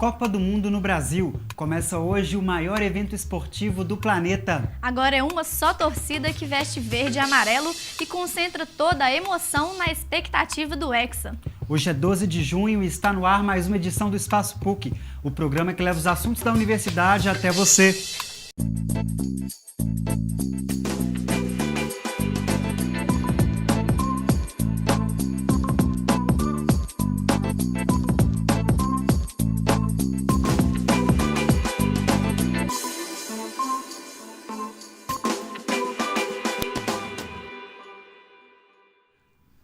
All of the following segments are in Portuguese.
Copa do Mundo no Brasil. Começa hoje o maior evento esportivo do planeta. Agora é uma só torcida que veste verde e amarelo e concentra toda a emoção na expectativa do Hexa. Hoje é 12 de junho e está no ar mais uma edição do Espaço PUC, o programa que leva os assuntos da universidade até você.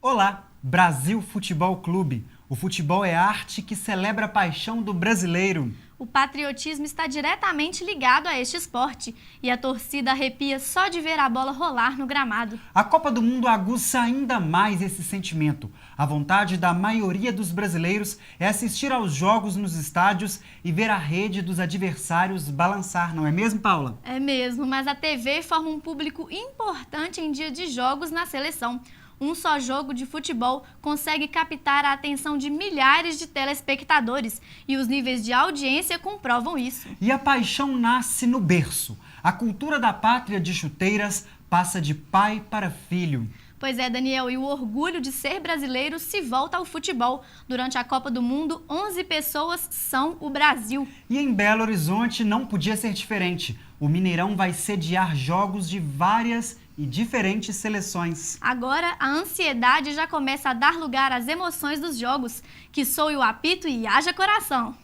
Olá, Brasil Futebol Clube. O futebol é arte que celebra a paixão do brasileiro. O patriotismo está diretamente ligado a este esporte e a torcida arrepia só de ver a bola rolar no gramado. A Copa do Mundo aguça ainda mais esse sentimento. A vontade da maioria dos brasileiros é assistir aos jogos nos estádios e ver a rede dos adversários balançar, não é mesmo, Paula? É mesmo, mas a TV forma um público importante em dia de jogos na seleção. Um só jogo de futebol consegue captar a atenção de milhares de telespectadores e os níveis de audiência comprovam isso. E a paixão nasce no berço. A cultura da pátria de chuteiras passa de pai para filho. Pois é, Daniel, e o orgulho de ser brasileiro se volta ao futebol. Durante a Copa do Mundo, 11 pessoas são o Brasil. E em Belo Horizonte não podia ser diferente. O Mineirão vai sediar jogos de várias e diferentes seleções. Agora, a ansiedade já começa a dar lugar às emoções dos jogos. Que soe o apito e haja coração.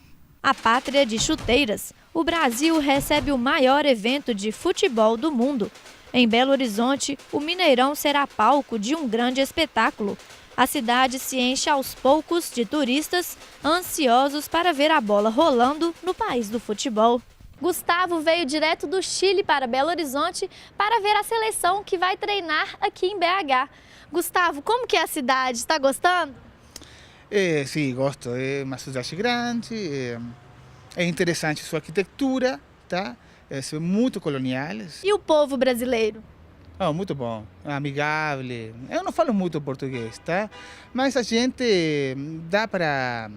A pátria de chuteiras. O Brasil recebe o maior evento de futebol do mundo. Em Belo Horizonte, o Mineirão será palco de um grande espetáculo. A cidade se enche aos poucos de turistas ansiosos para ver a bola rolando no país do futebol. Gustavo veio direto do Chile para Belo Horizonte para ver a seleção que vai treinar aqui em BH. Gustavo, como que é a cidade? Está gostando? Sim, gosto. É uma cidade grande, é interessante sua arquitetura, tá? É muito colonial. E o povo brasileiro? Oh, muito bom, amigável. Eu não falo muito português, tá? Mas a gente dá para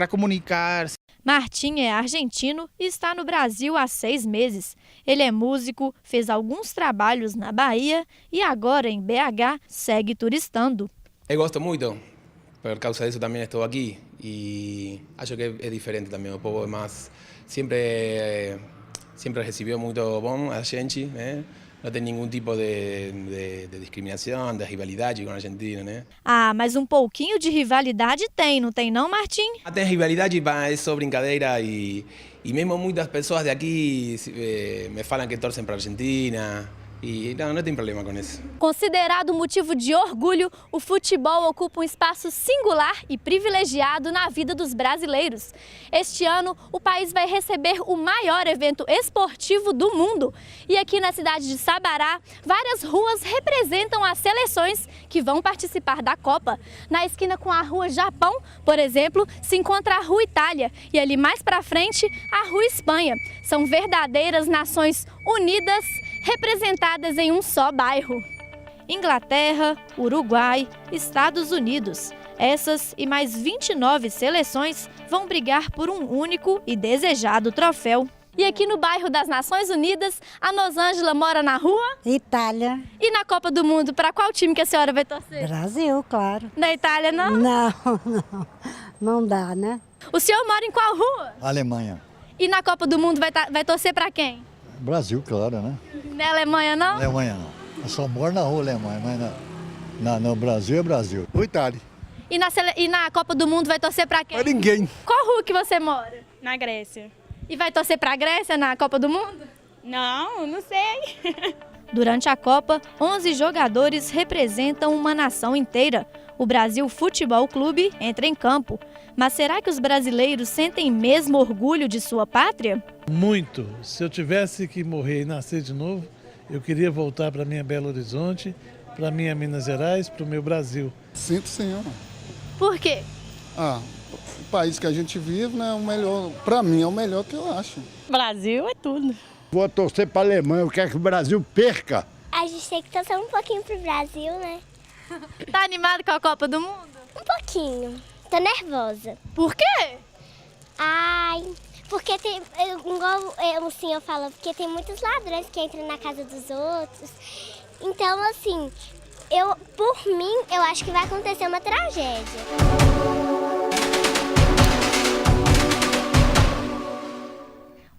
comunicar. Martim é argentino e está no Brasil há 6 meses. Ele é músico, fez alguns trabalhos na Bahia e agora em BH segue turistando. Eu gosto muito, por causa disso também estou aqui e acho que é diferente também. O povo é mais, sempre recebeu muito bom a gente, né? Não tem nenhum tipo de discriminação, de rivalidade com a Argentina, né? Ah, mas um pouquinho de rivalidade tem, não tem não, Martim? Tem rivalidade, mas é só brincadeira e mesmo muitas pessoas daqui me falam que torcem para a Argentina. E não tem problema com isso. Considerado motivo de orgulho, o futebol ocupa um espaço singular e privilegiado na vida dos brasileiros. Este ano, o país vai receber o maior evento esportivo do mundo. E aqui na cidade de Sabará, várias ruas representam as seleções que vão participar da Copa. Na esquina com a Rua Japão, por exemplo, se encontra a Rua Itália e ali mais para frente, a Rua Espanha. São verdadeiras nações unidas, representadas em um só bairro. Inglaterra, Uruguai, Estados Unidos. Essas e mais 29 seleções vão brigar por um único e desejado troféu. E aqui no bairro das Nações Unidas, a Rosângela mora na rua? Itália. E na Copa do Mundo, para qual time que a senhora vai torcer? Brasil, claro. Na Itália, não? Não dá, né? O senhor mora em qual rua? Alemanha. E na Copa do Mundo vai torcer para quem? Brasil, claro, né? Na Alemanha, não? Alemanha não. Eu só moro na rua Alemanha, mas no Brasil é Brasil. O Itália. E na Copa do Mundo vai torcer para quem? Para ninguém. Qual rua que você mora? Na Grécia. E vai torcer para a Grécia na Copa do Mundo? Não sei. Durante a Copa, 11 jogadores representam uma nação inteira. O Brasil Futebol Clube entra em campo. Mas será que os brasileiros sentem mesmo orgulho de sua pátria? Muito. Se eu tivesse que morrer e nascer de novo, eu queria voltar para minha Belo Horizonte, para minha Minas Gerais, para o meu Brasil. Sinto sim, ó. Por quê? O país que a gente vive, né, é o melhor, para mim é o melhor que eu acho. Brasil é tudo. Vou torcer para a Alemanha, eu quero que o Brasil perca. A gente tem que torcer um pouquinho pro Brasil, né? Tá animado com a Copa do Mundo? Um pouquinho. Tô nervosa. Por quê? Ai, porque tem, igual o senhor falou, porque tem muitos ladrões que entram na casa dos outros. Então, assim, por mim, eu acho que vai acontecer uma tragédia.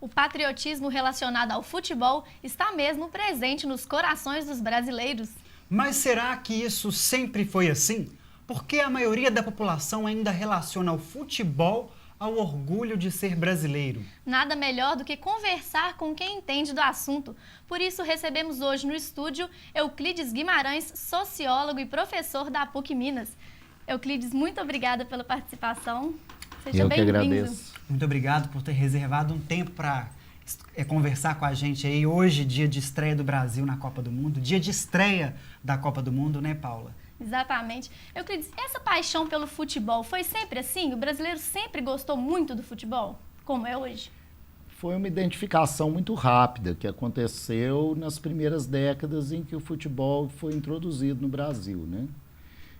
O patriotismo relacionado ao futebol está mesmo presente nos corações dos brasileiros. Mas será que isso sempre foi assim? Porque a maioria da população ainda relaciona o futebol ao orgulho de ser brasileiro. Nada melhor do que conversar com quem entende do assunto. Por isso, recebemos hoje no estúdio Euclides Guimarães, sociólogo e professor da PUC Minas. Euclides, muito obrigada pela participação. Seja bem-vindo. Muito obrigado por ter reservado um tempo para conversar com a gente aí hoje, dia de estreia do Brasil na Copa do Mundo, dia de estreia da Copa do Mundo, né, Paula? Exatamente. Euclides, essa paixão pelo futebol foi sempre assim? O brasileiro sempre gostou muito do futebol, como é hoje? Foi uma identificação muito rápida que aconteceu nas primeiras décadas em que o futebol foi introduzido no Brasil, né?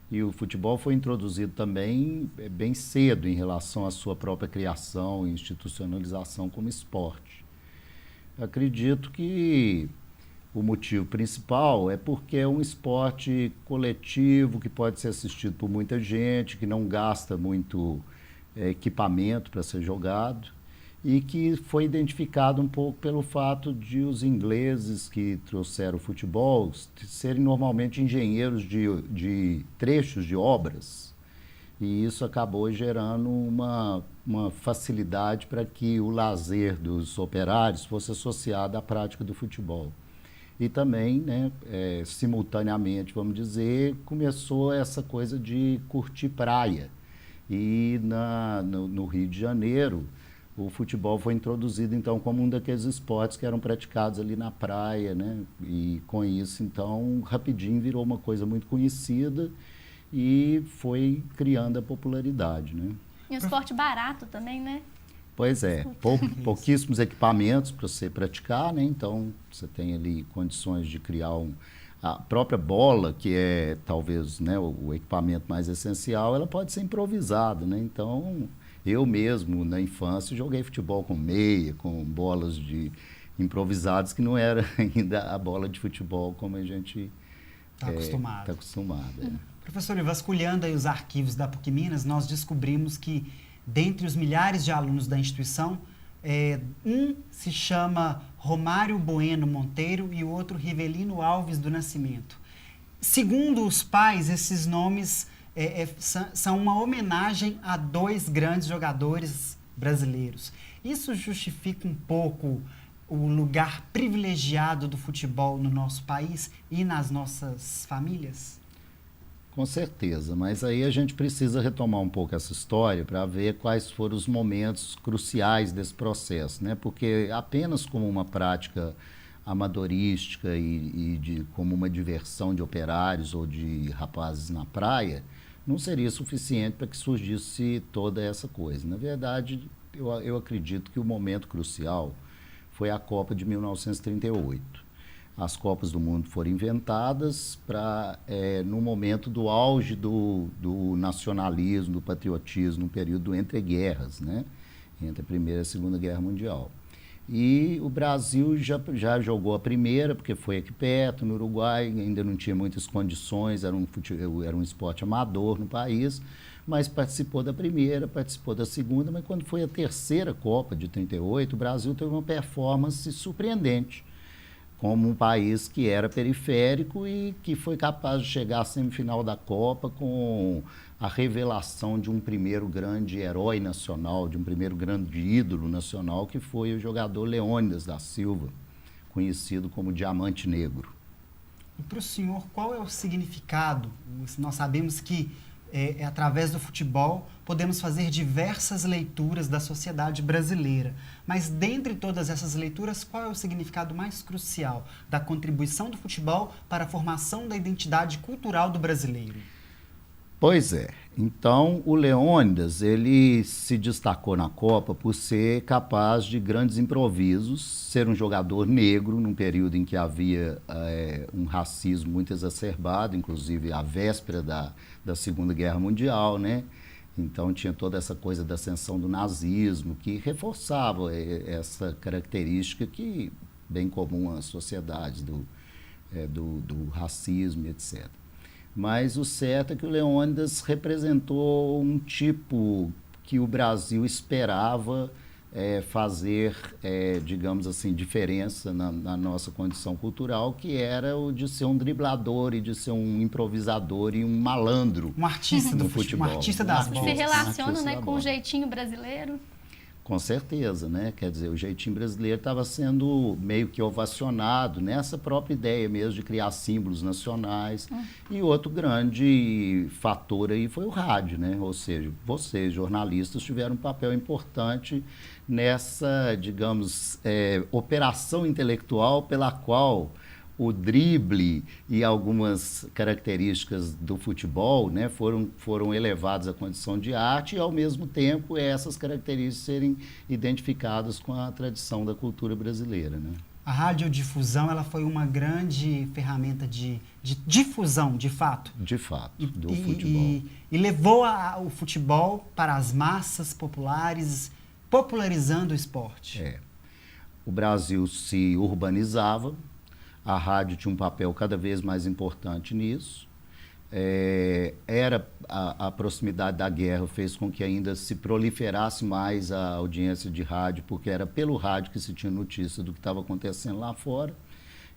E o futebol foi introduzido também bem cedo em relação à sua própria criação e institucionalização como esporte. Acredito que o motivo principal é porque é um esporte coletivo que pode ser assistido por muita gente, que não gasta muito equipamento para ser jogado e que foi identificado um pouco pelo fato de os ingleses que trouxeram o futebol serem normalmente engenheiros de trechos de obras. E isso acabou gerando uma facilidade para que o lazer dos operários fosse associado à prática do futebol. E também, né, simultaneamente, vamos dizer, começou essa coisa de curtir praia. E no Rio de Janeiro, o futebol foi introduzido, então, como um daqueles esportes que eram praticados ali na praia, né? E com isso, então, rapidinho virou uma coisa muito conhecida e foi criando a popularidade, né? E um esporte barato também, né? Pois é, pouquíssimos equipamentos para você praticar, né? Então, você tem ali condições de criar a própria bola, que é talvez, né, o equipamento mais essencial, ela pode ser improvisada, né? Então, eu mesmo, na infância, joguei futebol com meia, com bolas improvisadas, que não era ainda a bola de futebol como a gente está acostumado. Professor, e vasculhando aí os arquivos da PUC Minas, nós descobrimos que, dentre os milhares de alunos da instituição, um se chama Romário Bueno Monteiro e o outro Rivelino Alves do Nascimento. Segundo os pais, esses nomes são uma homenagem a dois grandes jogadores brasileiros. Isso justifica um pouco o lugar privilegiado do futebol no nosso país e nas nossas famílias? Com certeza, mas aí a gente precisa retomar um pouco essa história para ver quais foram os momentos cruciais desse processo, né? Porque apenas como uma prática amadorística como uma diversão de operários ou de rapazes na praia, não seria suficiente para que surgisse toda essa coisa. Na verdade, eu acredito que o momento crucial foi a Copa de 1938. As Copas do Mundo foram inventadas no momento do auge do nacionalismo, do patriotismo, no período entre guerras, né? Entre a Primeira e a Segunda Guerra Mundial. E o Brasil já jogou a primeira, porque foi aqui perto, no Uruguai, ainda não tinha muitas condições, era um esporte amador no país, mas participou da primeira, participou da segunda, mas quando foi a terceira Copa de 38, o Brasil teve uma performance surpreendente, como um país que era periférico e que foi capaz de chegar à semifinal da Copa com a revelação de um primeiro grande herói nacional, de um primeiro grande ídolo nacional, que foi o jogador Leônidas da Silva, conhecido como Diamante Negro. E para o senhor, qual é o significado? Nós sabemos que através do futebol podemos fazer diversas leituras da sociedade brasileira, mas dentre todas essas leituras, qual é o significado mais crucial da contribuição do futebol para a formação da identidade cultural do brasileiro? Pois é. Então, o Leônidas, ele se destacou na Copa por ser capaz de grandes improvisos, ser um jogador negro num período em que havia um racismo muito exacerbado, inclusive à véspera da Segunda Guerra Mundial, né? Então tinha toda essa coisa da ascensão do nazismo, que reforçava essa característica que bem comum às sociedades do racismo, etc. Mas o certo é que o Leônidas representou um tipo que o Brasil esperava fazer, digamos assim, diferença na nossa condição cultural, que era o de ser um driblador e de ser um improvisador e um malandro. Um artista do futebol. Um artista das bolas. Se relaciona, né, com o jeitinho brasileiro. Com certeza, né? Quer dizer, o jeitinho brasileiro estava sendo meio que ovacionado nessa própria ideia mesmo de criar símbolos nacionais. E outro grande fator aí foi o rádio, né? Ou seja, vocês, jornalistas, tiveram um papel importante nessa, digamos, operação intelectual pela qual o drible e algumas características do futebol, né, foram elevados à condição de arte e, ao mesmo tempo, essas características serem identificadas com a tradição da cultura brasileira, né? A radiodifusão, ela foi uma grande ferramenta de difusão, de fato. De fato, do futebol. E levou o futebol para as massas populares, popularizando o esporte. O Brasil se urbanizava, a rádio tinha um papel cada vez mais importante nisso. A proximidade da guerra fez com que ainda se proliferasse mais a audiência de rádio, porque era pelo rádio que se tinha notícia do que estava acontecendo lá fora.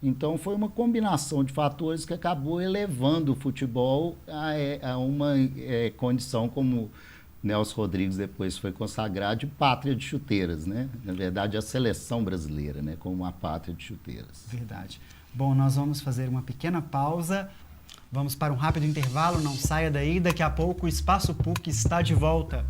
Então foi uma combinação de fatores que acabou elevando o futebol a uma condição, como Nelson Rodrigues depois foi consagrar, de pátria de chuteiras, né? Na verdade, a seleção brasileira, né? Como uma pátria de chuteiras. Verdade. Bom, nós vamos fazer uma pequena pausa. Vamos para um rápido intervalo, não saia daí. Daqui a pouco o Espaço PUC está de volta.